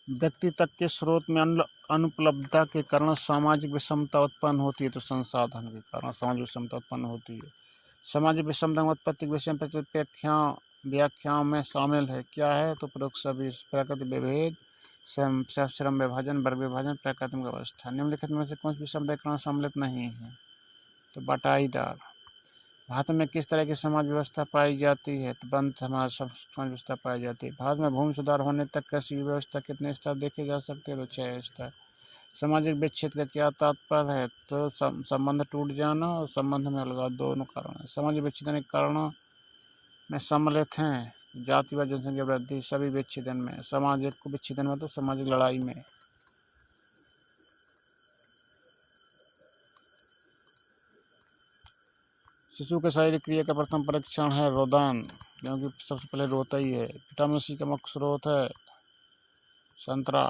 व्यक्ति तक के स्रोत में अनुपलब्धता के कारण सामाजिक विषमता उत्पन्न होती है। तो संसाधन के कारण सामाजिक विषमता उत्पन्न होती है। सामाजिक विषमता उत्पत्ति के विषय में व्याख्याओं में शामिल है। क्या है? तो प्रयोग सभी प्राकृतिक विभेद, श्रम विभाजन, वर्ग विभाजन, प्राकृतिक व्यवस्था। निम्नलिखित में से कौन सी विषमता के कारण सम्मिलित नहीं है? तो बटाईदार। भारत में किस तरह की समाज व्यवस्था पाई जाती है? तो बंद समाज व्यवस्था पाई जाती है। भारत में भूमि सुधार होने तक कृषि व्यवस्था कितने स्तर देखे जा सकते हैं? तो 6 स्तर। सामाजिक विच्छेद का क्या तात्पर्य है? तो संबंध टूट जाना और संबंध में अलगाव दोनों कारण है। सामाजिक विच्छेदन के कारणों में सम्मिलित हैं जातिवाद, जनसंख्या वृद्धि, सभी विच्छेदन में। सामाजिक विच्छेदन में तो सामाजिक लड़ाई में। शिशु के शारीरिक क्रिया का प्रथम परीक्षण है रोदन, क्योंकि सबसे पहले रोता ही है। विटामिन सी का मुख्य स्रोत है संतरा।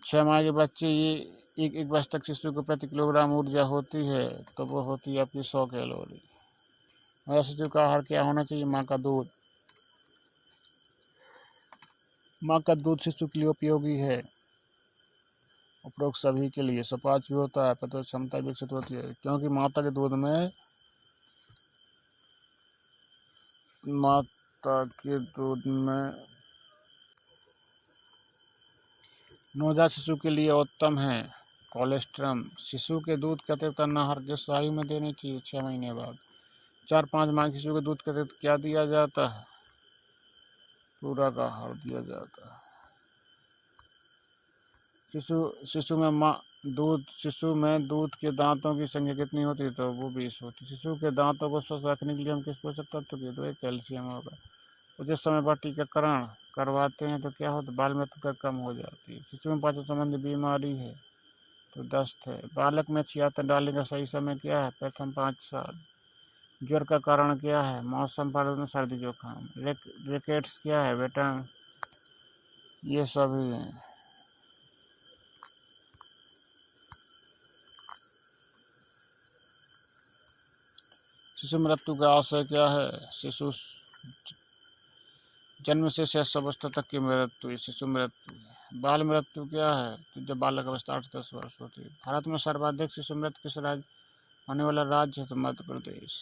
6 माह के बच्चे ये एक वर्ष तक शिशु को प्रति किलोग्राम ऊर्जा होती है, तो वो होती है आपकी 100 कैलोरी। और शिशु का आहार क्या होना चाहिए? माँ का दूध। माँ का दूध शिशु के लिए उपयोगी है, उपरोक्त सभी के लिए। सुपाच्य होता है, प्रतिरोधक क्षमता विकसित होती है, क्योंकि माता के दूध में नवजात शिशु के लिए उत्तम है कोलेस्ट्रम। शिशु के दूध के अतिरिक्त अन्य आहार किस आयु में देनी चाहिए? 6 महीने बाद। 4-5 माह शिशु के दूध के अतिरिक्त क्या दिया जाता है? पूरा का आहार दिया जाता है। शिशु में दूध के दांतों की संख्या कितनी होती है? तो वो 20 होती है। शिशु के दांतों को स्वस्थ रखने के लिए हम किस पोषक तत्व की? तो कैल्शियम होगा। तो जिस समय पर टीकाकरण करवाते हैं तो क्या होता है? बाल मृत्यु दर कम हो जाती है। शिशु में पाचन संबंधी बीमारी है तो दस्त है। बालक में छियातर डालने का सही समय क्या है? प्रथम 5 साल। ज्वर का कारण क्या है? मौसम परिवर्तन, सर्दी जुकाम। रिकेट्स क्या है बेटा? ये सभी हैं। शिशु मृत्यु का आशय क्या है? शिशु जन्म से 6 अवस्था तक की मृत्यु, शिशु मृत्यु। बाल मृत्यु क्या है? तो जब बालक अवस्था 8 से 10 वर्ष होती है। भारत में सर्वाधिक शिशु मृत्यु किस राज्य होने वाला राज्य है? तो मध्य प्रदेश।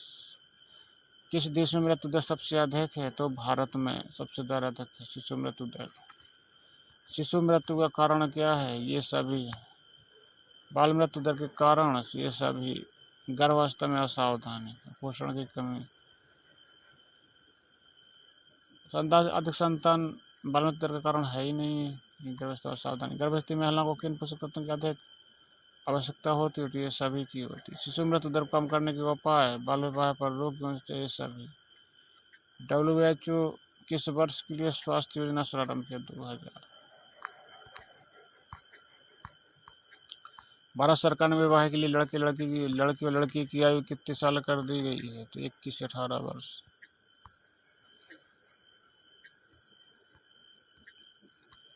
किस देश में मृत्यु दर सबसे अधिक है? तो भारत में सबसे दर अधिक है शिशु मृत्यु दर। शिशु मृत्यु का कारण क्या है? ये सभी। बाल मृत्यु दर के कारण ये सभी। गर्भावस्था में असावधानी, पोषण की कमी, अधिक संतान बाल मृत्यु दर का कारण है ही नहीं। गर्भावस्था असावधानी। गर्भवती महिलाओं को किन पोषक तत्वों की अधिक आवश्यकता होती है? ये सभी की होती है। शिशु मृत्यु दर कम करने के उपाय, बाल विवाह पर रोक, ये सभी। WHO किस वर्ष के लिए स्वास्थ्य योजना शुभारंभ किया? 2000। भारत सरकार ने विवाह के लिए लड़की और लड़की की आयु कितने साल कर दी गई है? तो 21 से 18 वर्ष।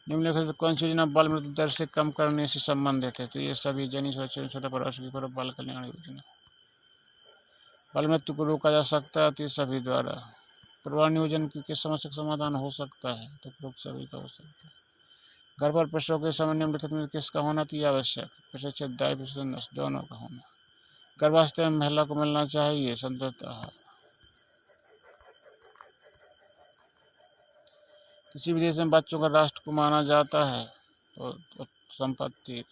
निम्नलिखित कौन सी योजना बाल मृत्यु दर से कम करने से संबंधित है? तो ये सभी जनी सुरक्षा, छोटा प्रवास की बाल कल्याण योजना। बाल मृत्यु को रोका जा सकता है तो ये सभी द्वारा। परिवार नियोजन की किस समस्या का समाधान हो सकता है? तो उपरोक्त सभी का हो सकता है। घर पर प्रसव के समय निम्नलिखित में किसका होना चाहिए आवश्यक? प्रशिक्षित दाई नर्स दोनों का होना। गर्भावस्था में महिला को मिलना चाहिए संतुलित आहार। किसी भी देश में बच्चों का राष्ट्र को माना जाता है तो संपत्ति।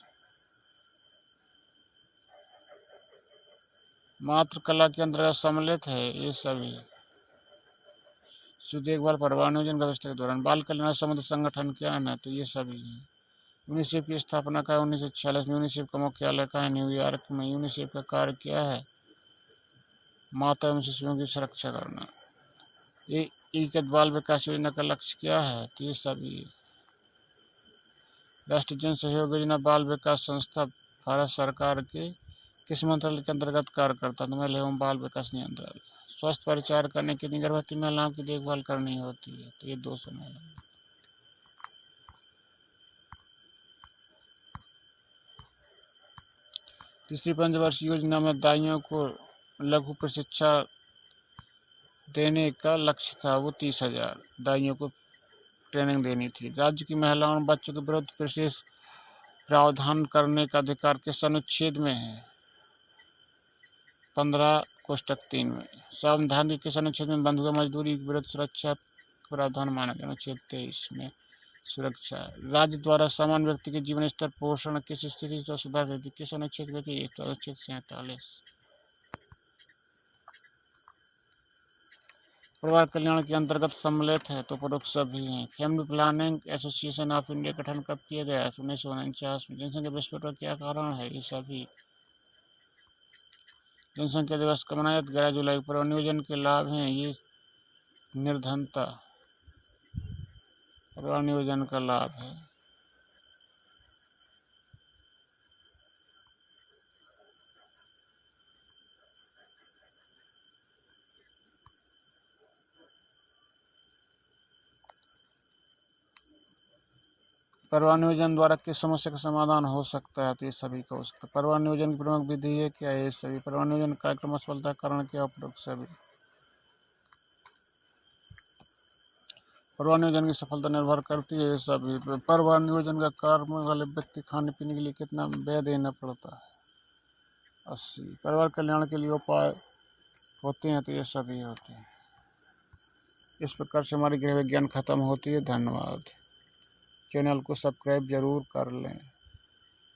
मातृ कला के अंतर्गत सम्मिलित है ये सभी। शिशु देखभाल, परिवार नियोजन व्यवस्था के दौरान बाल कल्याण संबंधी संगठन क्या है? तो ये सभी हैं। यूनिसेफ की स्थापना का 1946 में। यूनिसेफ का मुख्यालय का है? न्यूयॉर्क में। यूनिसेफ का कार्य क्या है? माता एवं शिशुओं की सुरक्षा करना। एकीकृत बाल विकास योजना का लक्ष्य क्या है? तो ये सभी। राष्ट्रीय जन सहयोग योजना बाल विकास संस्था भारत सरकार के किस मंत्रालय के अंतर्गत कार्य करता है? महिला एवं बाल विकास नियंत्रण। स्वास्थ्य परिचार करने के लिए गर्भवती महिलाओं की देखभाल करनी होती है तो ये 200 महिलाएं। तीसरी पंचवर्षीय योजना में दाइयों को लघु प्रशिक्षण देने का लक्ष्य था, वो 30,000 दाइयों को ट्रेनिंग देनी थी। राज्य की महिलाओं और बच्चों के विरुद्ध विशेष प्रावधान करने का अधिकार किस अनुच्छेद में है? 15(3) में। संविधान के किस अनुच्छेद में बंधुआ मजदूरी के विरुद्ध सुरक्षा प्रावधान माना गया? अनुच्छेद 23 में सुरक्षा। राज्य द्वारा सामान्य व्यक्ति के जीवन स्तर पोषण किस स्थिति से सुधार देती? किस अनुच्छेद में? अनुच्छेद 47। परिवार कल्याण के अंतर्गत सम्मिलित है तो प्रमुख सभी हैं। Family planning association of India का गठन कब किया गया? 1949 में। जनसंख्या विस्फोट का क्या कारण है? ये सभी। जनसंख्या दिवस कब मनाया? 11 जुलाई। परिवार नियोजन के लाभ हैं। ये निर्धनता परिवार नियोजन का लाभ है। परिवार नियोजन द्वारा किस समस्या का समाधान हो सकता है? तो ये सभी का हो सकता है। परिवार नियोजन की प्रमुख विधि है क्या? ये सभी। परिवार नियोजन कार्यक्रम असफलता का कारण क्या? उपरोक्त सभी। परिवार नियोजन की सफलता निर्भर करती है ये सभी। परिवार नियोजन का कार्य वाले व्यक्ति खाने पीने के लिए कितना व्यय देना पड़ता है? 80। परिवार कल्याण के लिए उपाय होते हैं तो ये सभी होते हैं। इस प्रकार से हमारी गृह विज्ञान खत्म होती है। धन्यवाद। चैनल को सब्सक्राइब जरूर कर लें।